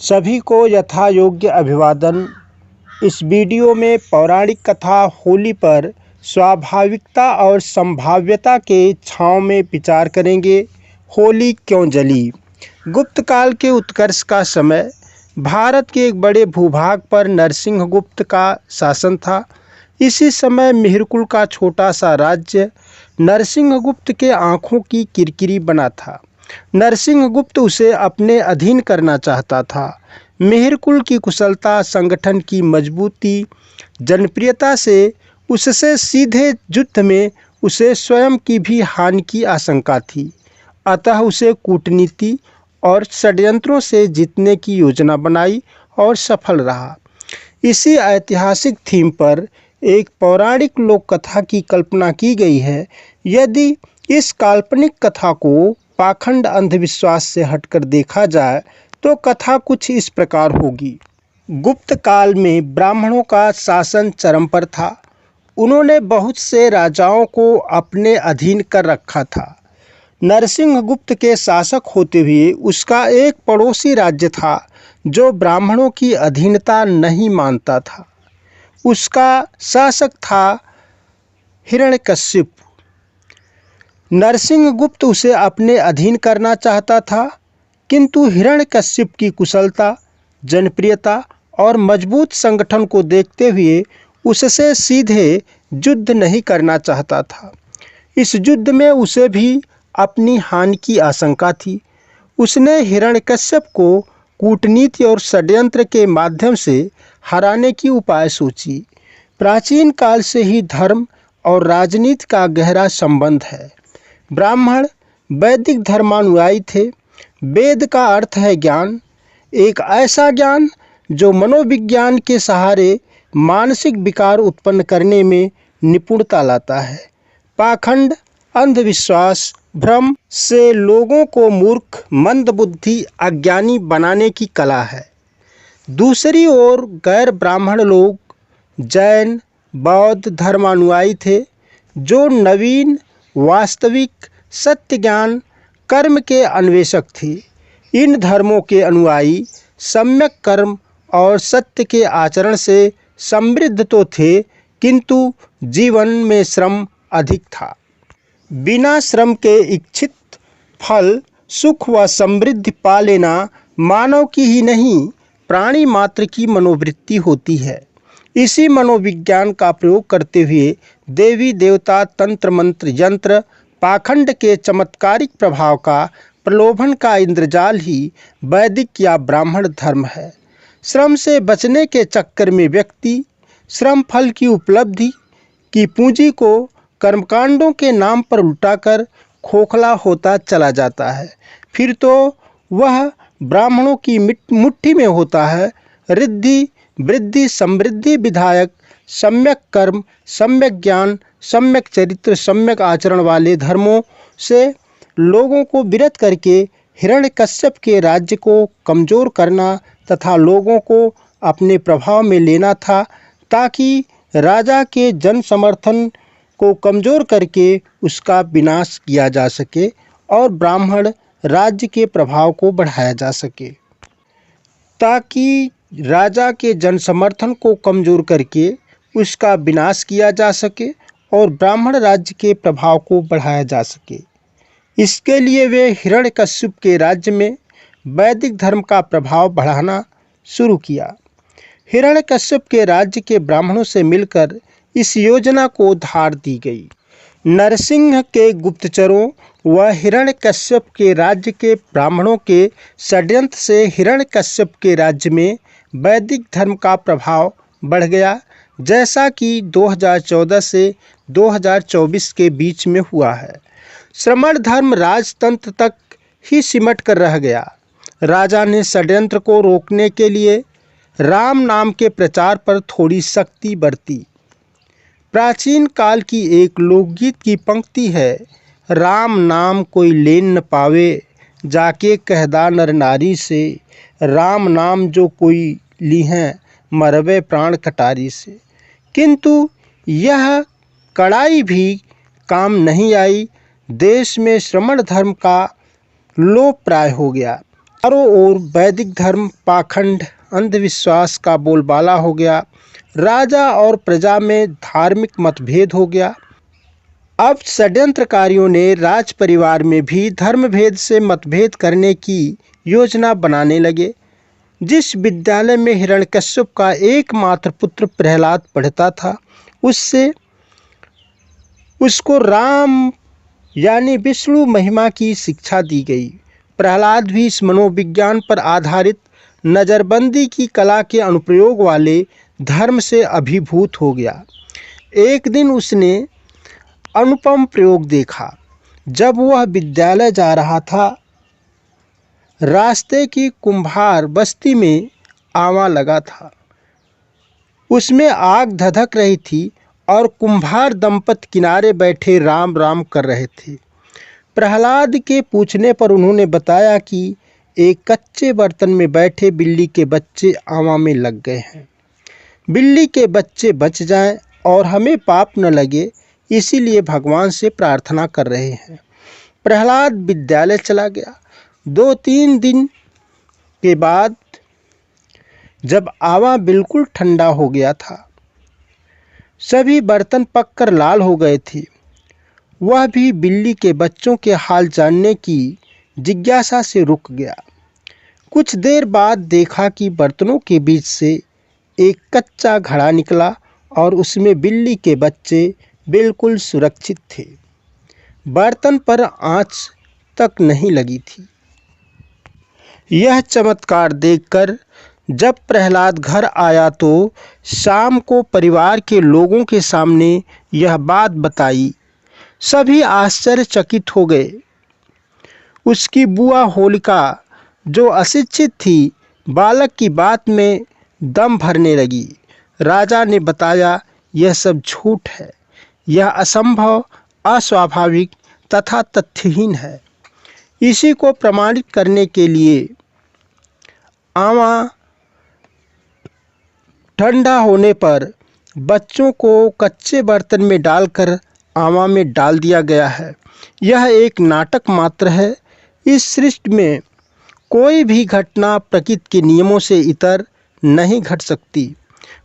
सभी को यथा योग्य अभिवादन। इस वीडियो में पौराणिक कथा होली पर स्वाभाविकता और संभाव्यता के छांव में विचार करेंगे। होली क्यों जली? गुप्त काल के उत्कर्ष का समय। भारत के एक बड़े भूभाग पर नरसिंहगुप्त का शासन था। इसी समय मिहिरकुल का छोटा सा राज्य नरसिंहगुप्त के आँखों की किरकिरी बना था। नरसिंहगुप्त उसे अपने अधीन करना चाहता था। मिहिरकुल की कुशलता, संगठन की मजबूती, जनप्रियता से उससे सीधे युद्ध में उसे स्वयं की भी हानि की आशंका थी। अतः उसे कूटनीति और षड्यंत्रों से जीतने की योजना बनाई और सफल रहा। इसी ऐतिहासिक थीम पर एक पौराणिक लोक कथा की कल्पना की गई है। यदि इस काल्पनिक कथा को पाखंड अंधविश्वास से हटकर देखा जाए तो कथा कुछ इस प्रकार होगी। गुप्त काल में ब्राह्मणों का शासन चरम पर था। उन्होंने बहुत से राजाओं को अपने अधीन कर रखा था। नरसिंहगुप्त के शासक होते हुए उसका एक पड़ोसी राज्य था जो ब्राह्मणों की अधीनता नहीं मानता था। उसका शासक था हिरण्यकश्यप। नरसिंहगुप्त उसे अपने अधीन करना चाहता था, किंतु हिरण्यकश्यप की कुशलता, जनप्रियता और मजबूत संगठन को देखते हुए उससे सीधे युद्ध नहीं करना चाहता था। इस युद्ध में उसे भी अपनी हानि की आशंका थी। उसने हिरण्यकश्यप को कूटनीति और षड्यंत्र के माध्यम से हराने की उपाय सोची। प्राचीन काल से ही धर्म और राजनीति का गहरा संबंध है। ब्राह्मण वैदिक धर्मानुयायी थे। वेद का अर्थ है ज्ञान, एक ऐसा ज्ञान जो मनोविज्ञान के सहारे मानसिक विकार उत्पन्न करने में निपुणता लाता है। पाखंड, अंधविश्वास, भ्रम से लोगों को मूर्ख, मंदबुद्धि, अज्ञानी बनाने की कला है। दूसरी ओर गैर ब्राह्मण लोग जैन, बौद्ध धर्मानुयायी थे, जो नवीन, वास्तविक, सत्य ज्ञान, कर्म के अन्वेषक थे। इन धर्मों के अनुयायी सम्यक कर्म और सत्य के आचरण से समृद्ध तो थे, किंतु जीवन में श्रम अधिक था। बिना श्रम के इच्छित फल, सुख व समृद्धि पा लेना मानव की ही नहीं, प्राणी मात्र की मनोवृत्ति होती है। इसी मनोविज्ञान का प्रयोग करते हुए देवी देवता, तंत्र मंत्र, यंत्र, पाखंड के चमत्कारिक प्रभाव का, प्रलोभन का इंद्रजाल ही वैदिक या ब्राह्मण धर्म है। श्रम से बचने के चक्कर में व्यक्ति श्रम फल की उपलब्धि की पूंजी को कर्मकांडों के नाम पर उल्टाकर खोखला होता चला जाता है। फिर तो वह ब्राह्मणों की मुट्ठी में होता है। रिद्धि, वृद्धि, समृद्धि विधायक सम्यक कर्म, सम्यक ज्ञान, सम्यक चरित्र, सम्यक आचरण वाले धर्मों से लोगों को विरत करके हिरण्यकश्यप के राज्य को कमजोर करना तथा लोगों को अपने प्रभाव में लेना था, ताकि राजा के जन समर्थन को कमजोर करके उसका विनाश किया जा सके और ब्राह्मण राज्य के प्रभाव को बढ़ाया जा सके। ताकि राजा के जन समर्थन को कमजोर करके उसका विनाश किया जा सके और ब्राह्मण राज्य के प्रभाव को बढ़ाया जा सके। इसके लिए वे हिरण्यकश्यप के राज्य में वैदिक धर्म का प्रभाव बढ़ाना शुरू किया। हिरण्यकश्यप के राज्य के ब्राह्मणों से मिलकर इस योजना को धार दी गई। नरसिंह के गुप्तचरों व हिरण्यकश्यप के राज्य के ब्राह्मणों के षड्यंत्र से हिरण्यकश्यप के राज्य में वैदिक धर्म का प्रभाव बढ़ गया, जैसा कि 2014 से 2024 के बीच में हुआ है। श्रमण धर्म राजतंत्र तक ही सिमट कर रह गया। राजा ने षड्यंत्र को रोकने के लिए राम नाम के प्रचार पर थोड़ी सख्ती बरती। प्राचीन काल की एक लोकगीत की पंक्ति है, राम नाम कोई लेन न पावे, जाके कहदा नर नारी से, राम नाम जो कोई लीहें, मरवे प्राण कटारी से। किंतु यह कड़ाई भी काम नहीं आई। देश में श्रमण धर्म का लोप प्राय हो गया। चारों ओर वैदिक धर्म, पाखंड, अंधविश्वास का बोलबाला हो गया। राजा और प्रजा में धार्मिक मतभेद हो गया। अब षड्यंत्रकारियों ने राज परिवार में भी धर्मभेद से मतभेद करने की योजना बनाने लगे। जिस विद्यालय में हिरण्यकश्यप का एकमात्र पुत्र प्रहलाद पढ़ता था, उसको राम यानी विष्णु महिमा की शिक्षा दी गई। प्रहलाद भी इस मनोविज्ञान पर आधारित नज़रबंदी की कला के अनुप्रयोग वाले धर्म से अभिभूत हो गया। एक दिन उसने अनुपम प्रयोग देखा। जब वह विद्यालय जा रहा था, रास्ते की कुम्हार बस्ती में आवा लगा था। उसमें आग धधक रही थी और कुम्हार दंपत किनारे बैठे राम राम कर रहे थे। प्रहलाद के पूछने पर उन्होंने बताया कि एक कच्चे बर्तन में बैठे बिल्ली के बच्चे आवा में लग गए हैं। बिल्ली के बच्चे बच जाएं और हमें पाप न लगे, इसीलिए भगवान से प्रार्थना कर रहे हैं। प्रहलाद विद्यालय चला गया। 2-3 दिन के बाद जब आवा बिल्कुल ठंडा हो गया था, सभी बर्तन पककर लाल हो गए थे, वह भी बिल्ली के बच्चों के हाल जानने की जिज्ञासा से रुक गया। कुछ देर बाद देखा कि बर्तनों के बीच से एक कच्चा घड़ा निकला और उसमें बिल्ली के बच्चे बिल्कुल सुरक्षित थे। बर्तन पर आंच तक नहीं लगी थी। यह चमत्कार देखकर जब प्रहलाद घर आया तो शाम को परिवार के लोगों के सामने यह बात बताई। सभी आश्चर्यचकित हो गए। उसकी बुआ होलिका, जो अशिक्षित थी, बालक की बात में दम भरने लगी। राजा ने बताया, यह सब झूठ है, यह असंभव, अस्वाभाविक तथा तथ्यहीन है। इसी को प्रमाणित करने के लिए आवा ठंडा होने पर बच्चों को कच्चे बर्तन में डालकर आवा में डाल दिया गया है। यह एक नाटक मात्र है। इस सृष्टि में कोई भी घटना प्रकृति के नियमों से इतर नहीं घट सकती।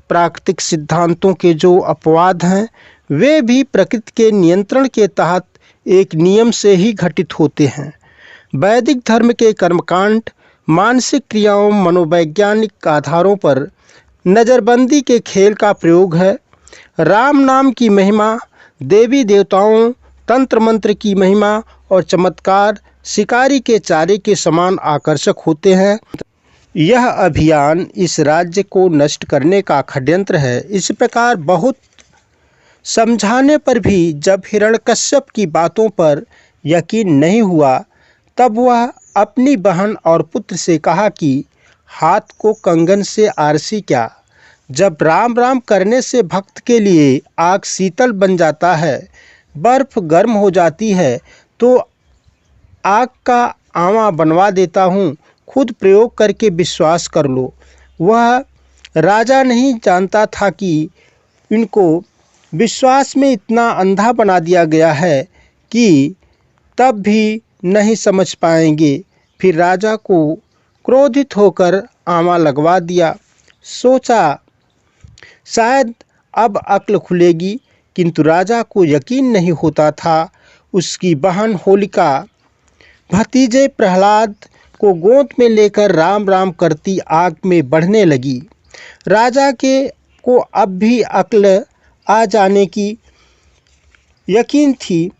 प्राकृतिक सिद्धांतों के जो अपवाद हैं, वे भी प्रकृति के नियंत्रण के तहत एक नियम से ही घटित होते हैं। वैदिक धर्म के कर्मकांड मानसिक क्रियाओं, मनोवैज्ञानिक आधारों पर नज़रबंदी के खेल का प्रयोग है। राम नाम की महिमा, देवी देवताओं, तंत्र मंत्र की महिमा और चमत्कार शिकारी के चारे के समान आकर्षक होते हैं। यह अभियान इस राज्य को नष्ट करने का षड्यंत्र है। इस प्रकार बहुत समझाने पर भी जब हिरण्यकश्यप की बातों पर यकीन नहीं हुआ, तब वह अपनी बहन और पुत्र से कहा कि हाथ को कंगन से आरसी क्या। जब राम राम करने से भक्त के लिए आग शीतल बन जाता है, बर्फ गर्म हो जाती है, तो आग का आवा बनवा देता हूँ, खुद प्रयोग करके विश्वास कर लो। वह राजा नहीं जानता था कि इनको विश्वास में इतना अंधा बना दिया गया है कि तब भी नहीं समझ पाएंगे। फिर राजा को क्रोधित होकर आवा लगवा दिया। सोचा शायद अब अक्ल खुलेगी, किंतु राजा को यकीन नहीं होता था। उसकी बहन होलिका भतीजे प्रहलाद को गोद में लेकर राम राम करती आग में बढ़ने लगी। राजा को अब भी अक्ल आ जाने की यकीन थी,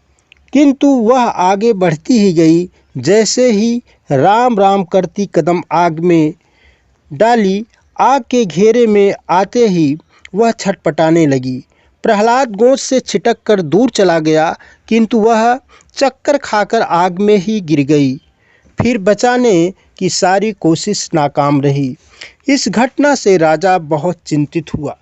किंतु वह आगे बढ़ती ही गई। जैसे ही राम राम करती कदम आग में डाली, आग के घेरे में आते ही वह छटपटाने लगी। प्रहलाद गोद से छिटक कर दूर चला गया, किंतु वह चक्कर खाकर आग में ही गिर गई। फिर बचाने की सारी कोशिश नाकाम रही। इस घटना से राजा बहुत चिंतित हुआ।